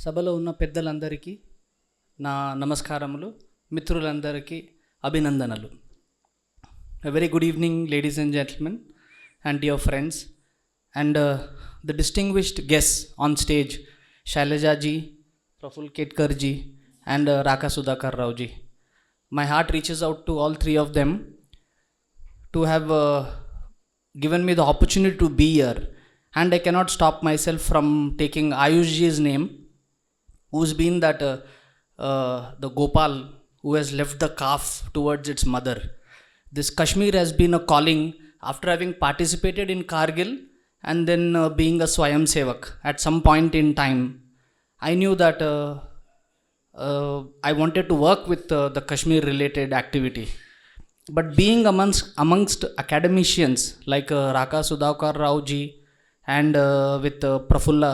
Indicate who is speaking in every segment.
Speaker 1: సభలో ఉన్న పెద్దలందరికీ నా నమస్కారములు, మిత్రులందరికీ అభినందనలు. A very good evening, ladies and gentlemen, and dear friends, and the distinguished guests on stage, Shailaja ji, Praful Ketkar ji, and Raka Sudhakar Rao ji. My heart reaches out to all three of them to have given me the opportunity to be here, and I cannot stop myself from taking Ayush ji's name, who's been that the Gopal who has left the calf towards its mother. This Kashmir has been a calling after having participated in Kargil and then being a Swayam Sevak. At some point in time, I knew that I wanted to work with the Kashmir related activity. But being amongst academicians like Raka Sudhakar Rao ji and with Prafulla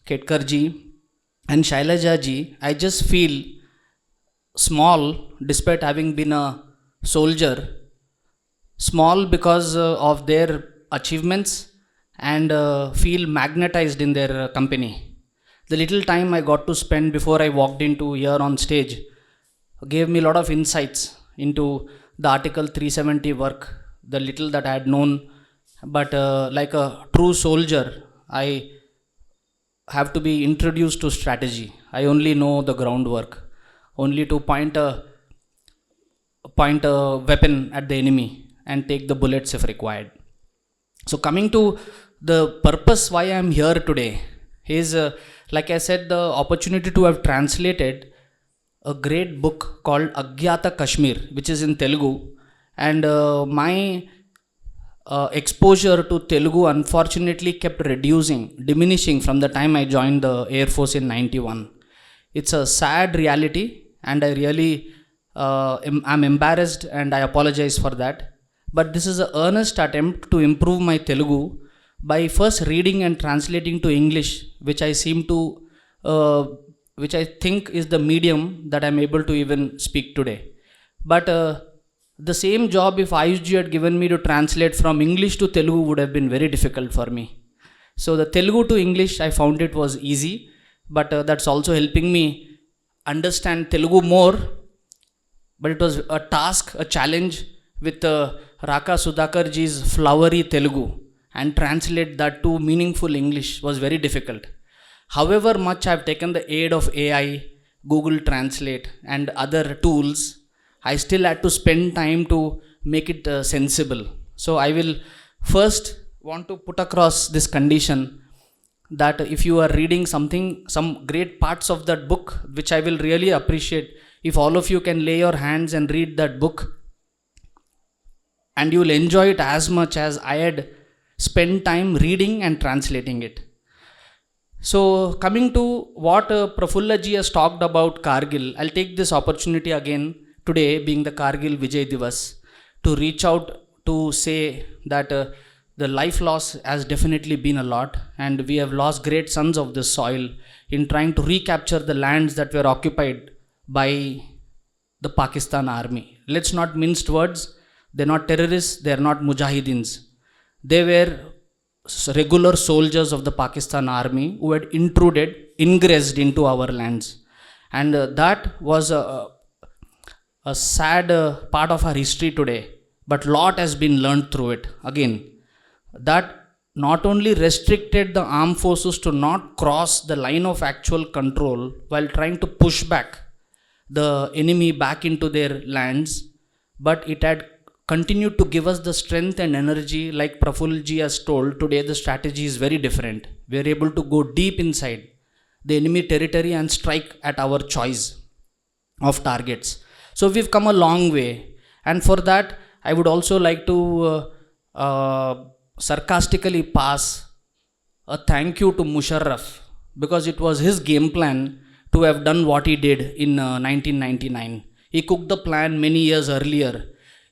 Speaker 1: Ketkar ji and Shailaja ji, I just feel small despite having been a soldier. Small because of their achievements and feel magnetized in their company. The little time I got to spend before I walked into here on stage gave me a lot of insights into the Article 370 work, the little that I had known. But like a true soldier, I have to be introduced to strategy. I only know the groundwork, only to point a weapon at the enemy and take the bullets if required. So coming to the purpose why I am here today is, like I said, the opportunity to have translated a great book called Agyata Kashmir, which is in Telugu. And my exposure to Telugu unfortunately kept diminishing from the time I joined the Air Force in 91. It's a sad reality, and I really I'm embarrassed and I apologize for that. But this is an earnest attempt to improve my Telugu by first reading and translating to English, which I think is the medium that I'm able to even speak today. But the same job, if Ayush ji had given me to translate from English to Telugu, would have been very difficult for me. So the Telugu to English, I found it was easy, but that's also helping me understand Telugu more. But it was a task, a challenge with Raka Sudhakar ji's flowery Telugu, and translate that to meaningful English was very difficult. However much I've taken the aid of AI, Google Translate and other tools, I still had to spend time to make it sensible. So I will first want to put across this condition that if you are reading something, some great parts of that book, which I will really appreciate if all of you can lay your hands and read that book, and you will enjoy it as much as I had spent time reading and translating it. So coming to what Prafulla ji has talked about Kargil, I'll take this opportunity again today, being the Kargil Vijay Divas, to reach out to say that the life loss has definitely been a lot, and we have lost great sons of this soil in trying to recapture the lands that were occupied by the Pakistan army. Let's not mince words. They're not terrorists, they're not mujahidins. They were regular soldiers of the Pakistan army who had ingressed into our lands. And that was a sad part of our history today, but lot has been learned through it. Again, that not only restricted the armed forces to not cross the line of actual control while trying to push back the enemy back into their lands, but it had continued to give us the strength and energy. Like Praful ji has told, today the strategy is very different. We are able to go deep inside the enemy territory and strike at our choice of targets. So we've come a long way, and for that I would also like to sarcastically pass a thank you to Musharraf, because it was his game plan to have done what he did in 1999. He cooked the plan many years earlier.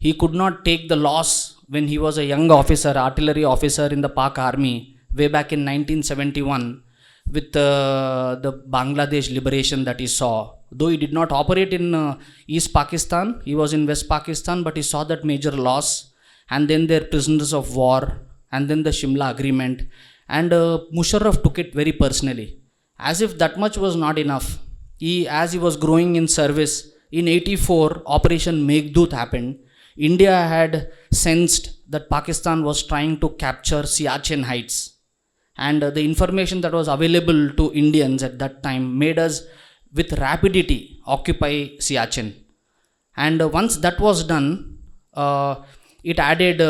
Speaker 1: He could not take the loss when he was a young officer, artillery officer in the Pak army way back in 1971 with the Bangladesh liberation that he saw. Though he did not operate in East Pakistan, he was in West Pakistan, but he saw that major loss, and then their prisoners of war, and then the Shimla agreement. And Musharraf took it very personally. As if that much was not enough, as he was growing in service, in 84, Operation Meghdoot happened. India had sensed that Pakistan was trying to capture Siachen Heights. And the information that was available to Indians at that time made us, with rapidity, occupy Siachen. And once that was done, it added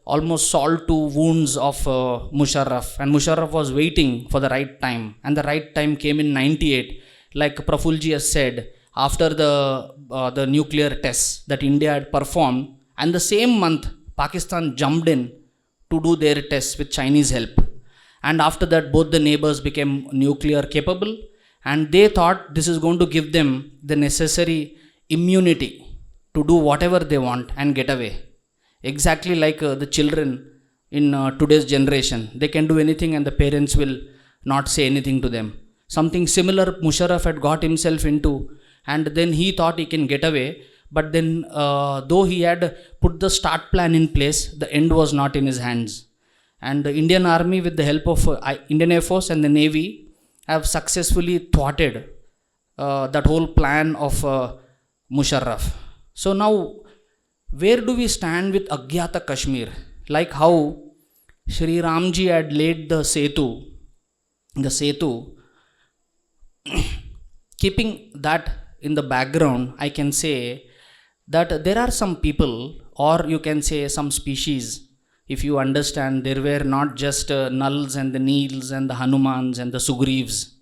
Speaker 1: almost salt to wounds of Musharraf. And Musharraf was waiting for the right time. And the right time came in 98. Like Prafulji has said, after the nuclear tests that India had performed, and the same month Pakistan jumped in to do their tests with Chinese help. And after that, both the neighbors became nuclear capable, and they thought this is going to give them the necessary immunity to do whatever they want and get away. Exactly like the children in today's generation, they can do anything and the parents will not say anything to them. Something similar Musharraf had got himself into, and then he thought he can get away. But then, though he had put the start plan in place, the end was not in his hands. And the Indian Army, with the help of Indian Air Force and the Navy, have successfully thwarted that whole plan of Musharraf. So now, where do we stand with Agyata Kashmir? Like how Shri Ramji had laid the Setu, keeping that in the background, I can say that there are some people, or you can say some species, if you understand, there were not just Nals and the Neels and the Hanumans and the Sugrivs.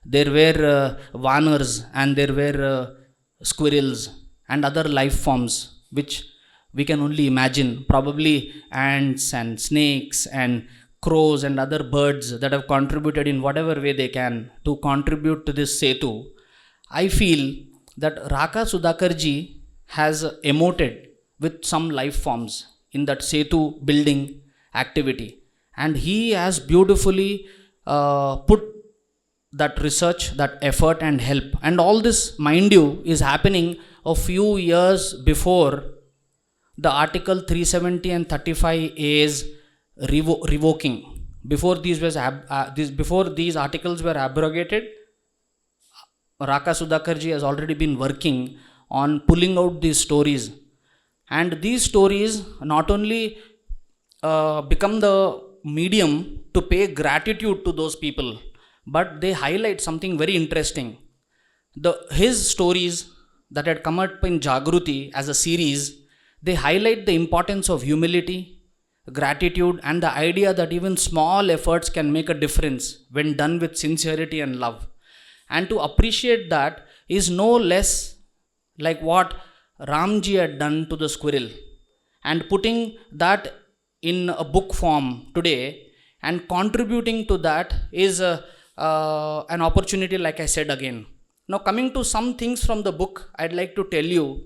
Speaker 1: There were Vanars and there were squirrels and other life forms which we can only imagine. Probably ants and snakes and crows and other birds that have contributed in whatever way they can to contribute to this Setu. I feel that Raka Sudhakarji has emoted with some life forms in that Setu building activity. And he has beautifully put that research, that effort and help. And all this, mind you, is happening a few years before the Article 370 and 35A's revoking. Before these articles were abrogated, Raka Sudhakarji has already been working on pulling out these stories. And these stories not only become the medium to pay gratitude to those people, but they highlight something very interesting. His stories that had come up in Jagruti as a series, they highlight the importance of humility, gratitude, and the idea that even small efforts can make a difference when done with sincerity and love. And to appreciate that is no less like what Ramji had done to the squirrel, and putting that in a book form today and contributing to that is an opportunity, like I said again. Now, coming to some things from the book, I'd like to tell you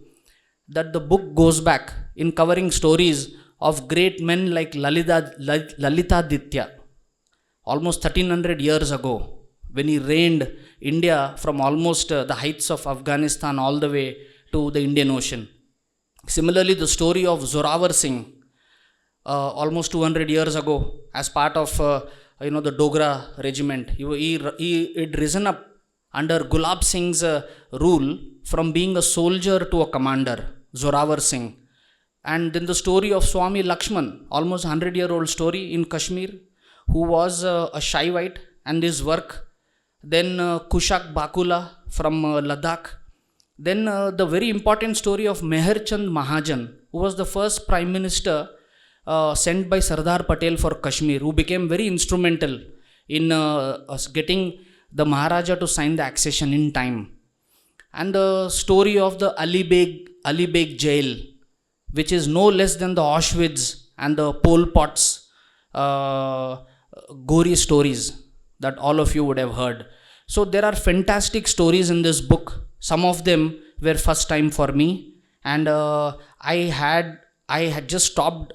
Speaker 1: that the book goes back in covering stories of great men like Lalitaditya, almost 1300 years ago, when he reigned India from almost the heights of Afghanistan all the way to the Indian Ocean. Similarly, the story of Zorawar Singh, almost 200 years ago, as part of the Dogra regiment, he had risen up under Gulab Singh's rule from being a soldier to a commander, Zorawar Singh. And then the story of Swami Lakshman, almost 100-year-old story in Kashmir, who was a Shaivite, and his work. Then Kushak Bakula from Ladakh. Then the very important story of Meher Chand Mahajan, who was the first Prime Minister sent by Sardar Patel for Kashmir, who became very instrumental in getting the Maharaja to sign the accession in time. And the story of the Ali Beg jail, which is no less than the Auschwitz and the Pol Pot's gory stories that all of you would have heard. So there are fantastic stories in this book. Some of them were first time for me, and I had just stopped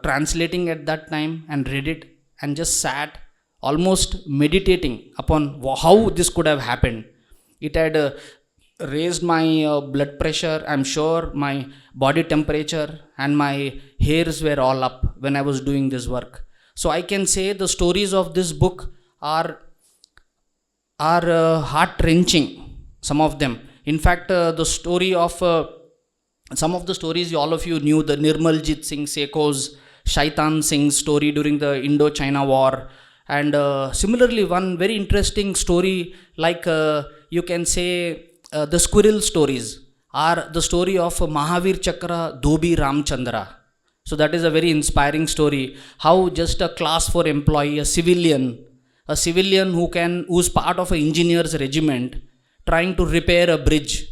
Speaker 1: translating at that time and read it and just sat almost meditating upon how this could have happened. It had raised my blood pressure, I'm sure, my body temperature, and my hairs were all up when I was doing this work. So I can say the stories of this book are are heart-wrenching, some of them. In fact, the story of some of the stories all of you knew, the Nirmaljit Singh Seko's Shaitan Singh's story during the Indo-China War, and similarly one very interesting story, like you can say the squirrel stories are the story of Mahavir Chakra Dhobi Ramchandra. So that is a very inspiring story, how just a class 4 employee, a civilian who's part of an engineer's regiment trying to repair a bridge,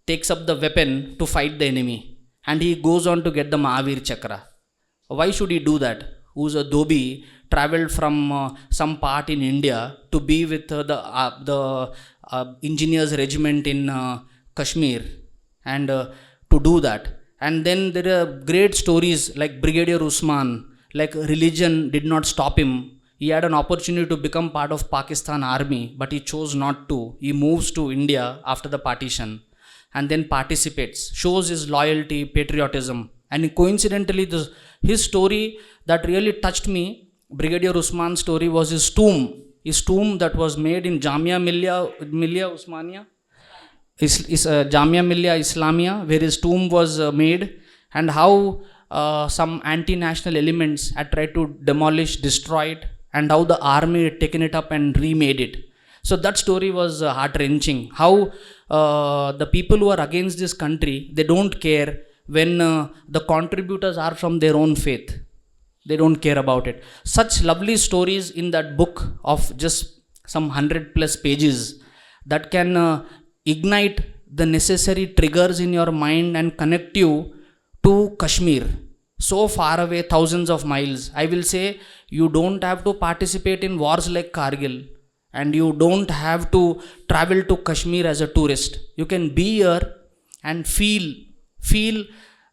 Speaker 1: takes up the weapon to fight the enemy, and he goes on to get the Mahavir Chakra. Why should he do that? Who's a Dhobi, traveled from some part in India to be with the engineers regiment in Kashmir, and to do that. And then there are great stories like Brigadier Usman, like religion did not stop him. He had an opportunity to become part of Pakistan army, but he chose not to. He moves to India after the partition and then participates, shows his loyalty, patriotism. And coincidentally, his story that really touched me, Brigadier Usman's story, was his tomb that was made in Jamia Millia Usmania, Jamia Millia Islamia, where his tomb was made, and how some anti-national elements had tried to demolish, destroy it, and how the army had taken it up and remade it. So that story was heart-wrenching. How the people who are against this country, they don't care when the contributors are from their own faith. They don't care about it. Such lovely stories in that book of just some 100+ pages that can ignite the necessary triggers in your mind and connect you to Kashmir, so far away, thousands of miles. I will say you don't have to participate in wars like Kargil, and you don't have to travel to Kashmir as a tourist. You can be here and feel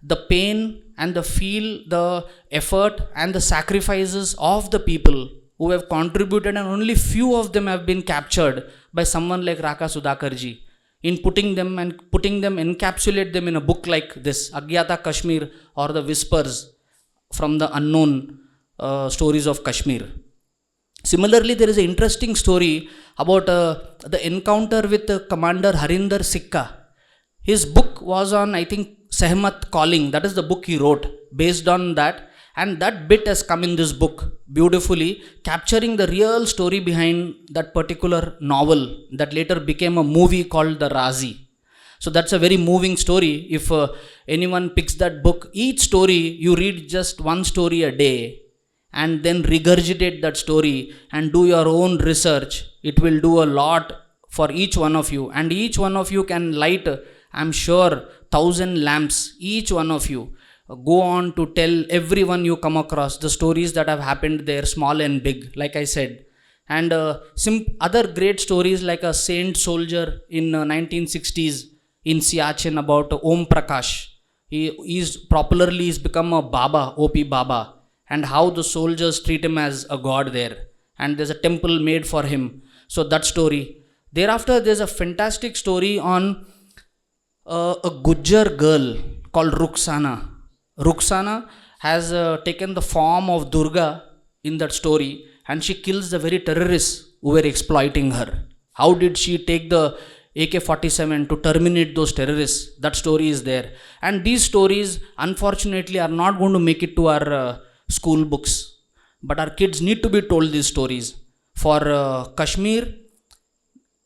Speaker 1: the pain and feel the effort and the sacrifices of the people who have contributed, and only few of them have been captured by someone like Raka Sudhakarji, in putting them, encapsulate them in a book like this, Agyata Kashmir, or the Whispers from the Unknown Stories of Kashmir. Similarly, there is an interesting story about the encounter with Commander Harinder Sikka. His book was on, I think, Sehmat Calling. That is the book he wrote based on that. And that bit has come in this book beautifully, capturing the real story behind that particular novel that later became a movie called The Razi. So that's a very moving story. If anyone picks that book, each story, you read just one story a day and then regurgitate that story and do your own research. It will do a lot for each one of you. And each one of you can light, I'm sure, 1,000 lamps, each one of you. Go on to tell everyone you come across the stories that have happened there, small and big, like I said. And other great stories like a saint soldier in 1960s in Siachen about Om Prakash. He's become a Baba, OP Baba, and how the soldiers treat him as a god there. And there's a temple made for him. So that story. Thereafter, there's a fantastic story on a Gujjar girl called Rukhsana. Rukhsana has taken the form of Durga in that story, and she kills the very terrorists who were exploiting her. How did she take the AK-47 to terminate those terrorists? That story is there. And these stories, unfortunately, are not going to make it to our school books. But our kids need to be told these stories. For Kashmir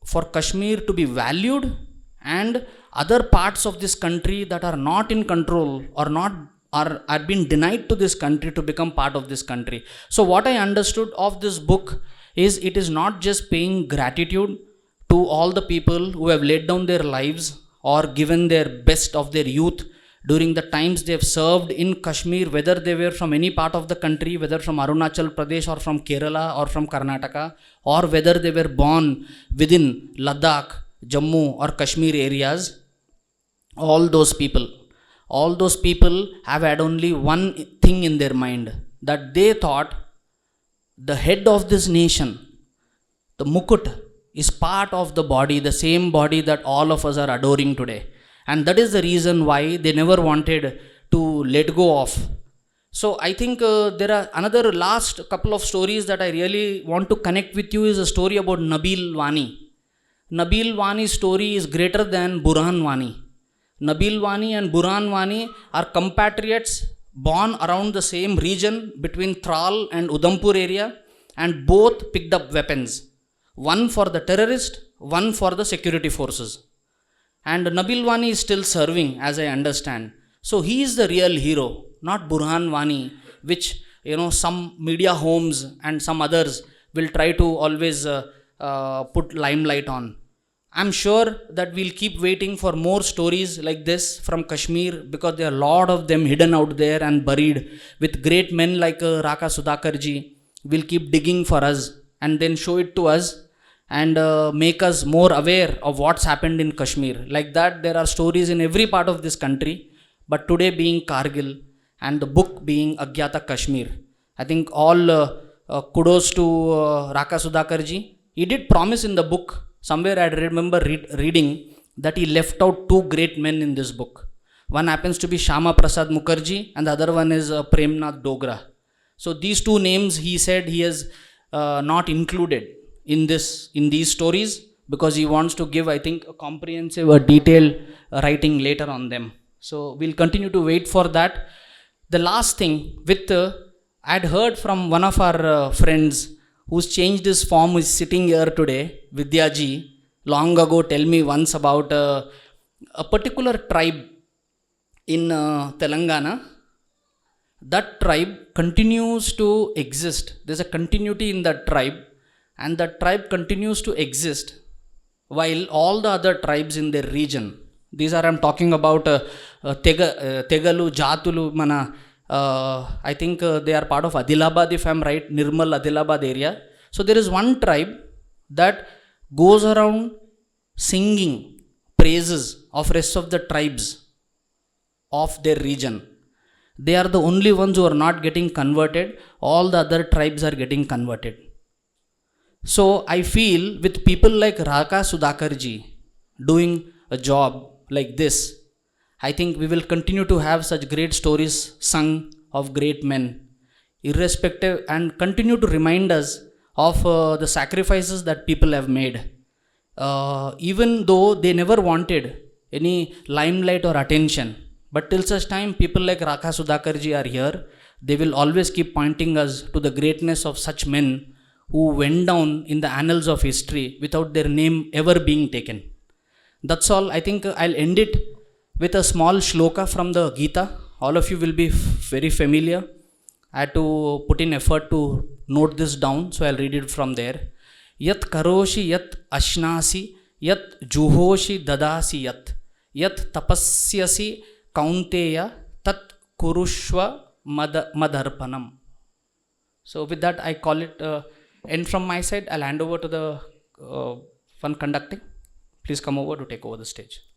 Speaker 1: to be valued, and other parts of this country that are not in control or are being denied to this country to become part of this country. So what I understood of this book is it is not just paying gratitude to all the people who have laid down their lives or given their best of their youth during the times they have served in Kashmir, whether they were from any part of the country, whether from Arunachal Pradesh or from Kerala or from Karnataka, or whether they were born within Ladakh, Jammu or Kashmir areas. All those people have had only one thing in their mind, that they thought the head of this nation, the Mukut, is part of the body, the same body that all of us are adoring today. And that is the reason why they never wanted to let go of. So I think there are another last couple of stories that I really want to connect with you is a story about Nabil Wani. Nabil Wani's story is greater than Burhan Wani. Nabil Wani and Burhan Wani are compatriots born around the same region between Tral and Udhampur area, and both picked up weapons. One for the terrorist, one for the security forces. And Nabil Wani is still serving, as I understand. So he is the real hero, not Burhan Wani, which some media homes and some others will try to always put limelight on. I'm sure that we'll keep waiting for more stories like this from Kashmir, because there are a lot of them hidden out there and buried with great men like Raka Sudhakarji. Will keep digging for us and then show it to us and make us more aware of what's happened in Kashmir. Like that, there are stories in every part of this country, but today being Kargil and the book being Agyata Kashmir. I think all kudos to Raka Sudhakarji. He did promise in the book, somewhere I remember reading, that he left out two great men in this book. One happens to be Shama Prasad Mukherjee and the other one is Premnath Dogra. So these two names he said he has not included in these stories, because he wants to give, I think, a comprehensive or detailed writing later on them. So we'll continue to wait for that. The last thing with I'd heard from one of our friends who's changed his form, is sitting here today, Vidyaji, long ago tell me once about a particular tribe in Telangana. That tribe continues to exist. There's a continuity in that tribe, and that tribe continues to exist while all the other tribes in their region, these are, I'm talking about Tegalu, Jatulu, Mana, I think they are part of Adilabad, if I'm right, Nirmal Adilabad area. So there is one tribe that goes around singing praises of rest of the tribes of their region. They are the only ones who are not getting converted. All the other tribes are getting converted. So I feel with people like Raka Sudhakarji doing a job like this, I think we will continue to have such great stories sung of great men, irrespective, and continue to remind us of the sacrifices that people have made. Even though they never wanted any limelight or attention, but till such time people like Raka Sudhakarji are here, they will always keep pointing us to the greatness of such men who went down in the annals of history without their name ever being taken. That's all. I think I'll end it with a small shloka from the Gita. All of you will be very familiar. I had to put in effort to note this down, so I'll read it from there. Yat karoshi yat ashnasi yat juhoshi dadasi yat tapasyasi kaunteya tat kurushva madarpanam. So with that, I call it end from my side. I'll hand over to the one conducting. Please come over to take over the stage.